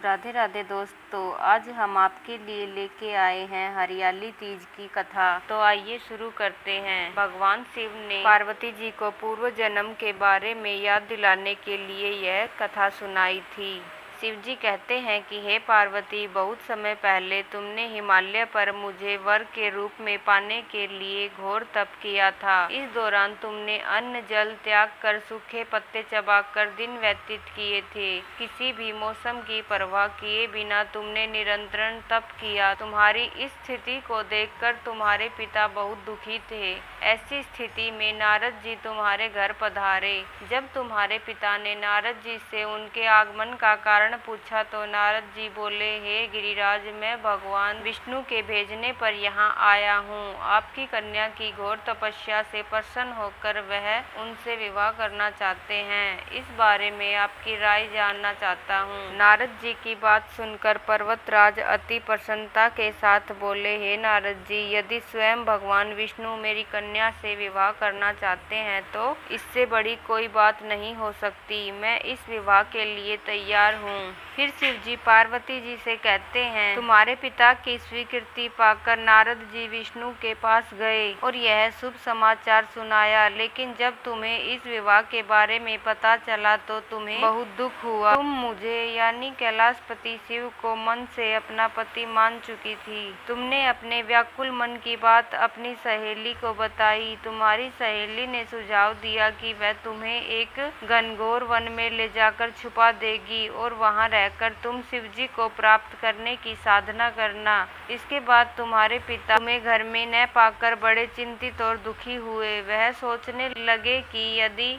राधे राधे दोस्तों, आज हम आपके लिए लेके आए हैं हरियाली तीज की कथा। तो आइए शुरू करते हैं। भगवान शिव ने पार्वती जी को पूर्व जन्म के बारे में याद दिलाने के लिए यह कथा सुनाई थी। शिव जी कहते हैं कि हे पार्वती, बहुत समय पहले तुमने हिमालय पर मुझे वर के रूप में पाने के लिए घोर तप किया था। इस दौरान तुमने अन्न जल त्याग कर सूखे पत्ते चबाकर दिन व्यतीत किए थे। किसी भी मौसम की परवाह किए बिना तुमने निरंतर तप किया। तुम्हारी इस स्थिति को देखकर तुम्हारे पिता बहुत दुखी थे। ऐसी स्थिति में नारद जी तुम्हारे घर पधारे। जब तुम्हारे पिता ने नारद जी से उनके आगमन का कारण पूछा तो नारद जी बोले, हे गिरिराज, मैं भगवान विष्णु के भेजने पर यहाँ आया हूँ। आपकी कन्या की घोर तपस्या से प्रसन्न होकर वह उनसे विवाह करना चाहते हैं। इस बारे में आपकी राय जानना चाहता हूँ। नारद जी की बात सुनकर पर्वतराज अति प्रसन्नता के साथ बोले, हे नारद जी, यदि स्वयं भगवान विष्णु मेरी कन्या से विवाह करना चाहते हैं तो इससे बड़ी कोई बात नहीं हो सकती। मैं इस विवाह के लिए तैयार हूँ। फिर शिव जी पार्वती जी से कहते हैं, तुम्हारे पिता की स्वीकृति पाकर नारद जी विष्णु के पास गए और यह शुभ समाचार सुनाया। लेकिन जब तुम्हें इस विवाह के बारे में पता चला तो तुम्हें बहुत दुख हुआ। तुम मुझे यानी कैलाशपति शिव को मन से अपना पति मान चुकी थी। तुमने अपने व्याकुल मन की बात अपनी सहेली को बताई। तुम्हारी सहेली ने सुझाव दिया कि वह तुम्हें एक घनघोर वन में ले जाकर छुपा देगी और वहां रहकर तुम शिवजी को प्राप्त करने की साधना करना। इसके बाद तुम्हारे पिता तुम्हें घर में न पाकर बड़े चिंतित और दुखी हुए। वह सोचने लगे कि यदि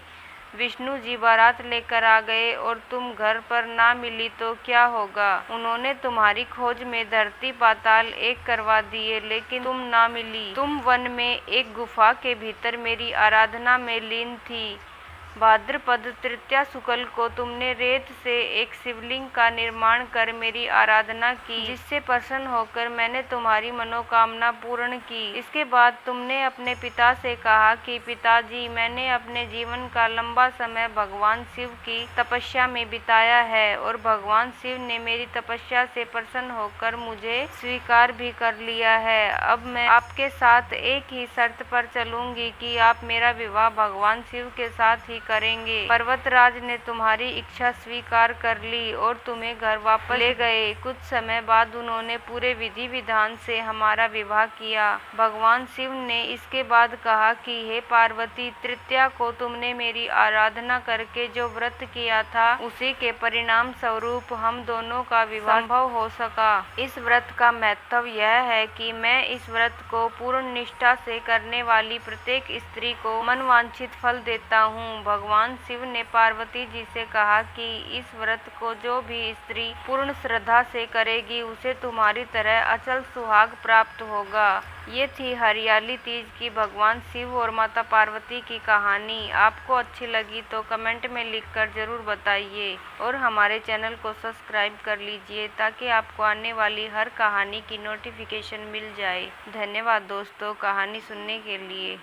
विष्णु जी बारात लेकर आ गए और तुम घर पर ना मिली तो क्या होगा। उन्होंने तुम्हारी खोज में धरती पाताल एक करवा दिए, लेकिन तुम ना मिली। तुम वन में एक गुफा के भीतर मेरी आराधना में लीन थी। भाद्रपद तृतीया शुक्ल को तुमने रेत से एक शिवलिंग का निर्माण कर मेरी आराधना की, जिससे प्रसन्न होकर मैंने तुम्हारी मनोकामना पूर्ण की। इसके बाद तुमने अपने पिता से कहा कि पिताजी, मैंने अपने जीवन का लंबा समय भगवान शिव की तपस्या में बिताया है और भगवान शिव ने मेरी तपस्या से प्रसन्न होकर मुझे स्वीकार भी कर लिया है। अब मैं आपके साथ एक ही शर्त पर चलूंगी कि आप मेरा विवाह भगवान शिव के साथ ही करेंगे। पर्वतराज ने तुम्हारी इच्छा स्वीकार कर ली और तुम्हें घर वापस ले गए। कुछ समय बाद उन्होंने पूरे विधि विधान से हमारा विवाह किया। भगवान शिव ने इसके बाद कहा कि हे पार्वती, तृतीया को तुमने मेरी आराधना करके जो व्रत किया था उसी के परिणाम स्वरूप हम दोनों का विवाह संभव हो सका। इस व्रत का महत्व यह है कि मैं इस व्रत को पूर्ण निष्ठा से करने वाली प्रत्येक स्त्री को मनवांछित फल देता हूँ। भगवान शिव ने पार्वती जी से कहा कि इस व्रत को जो भी स्त्री पूर्ण श्रद्धा से करेगी उसे तुम्हारी तरह अचल सुहाग प्राप्त होगा। ये थी हरियाली तीज की भगवान शिव और माता पार्वती की कहानी। आपको अच्छी लगी तो कमेंट में लिखकर जरूर बताइए और हमारे चैनल को सब्सक्राइब कर लीजिए ताकि आपको आने वाली हर कहानी की नोटिफिकेशन मिल जाए। धन्यवाद दोस्तों कहानी सुनने के लिए।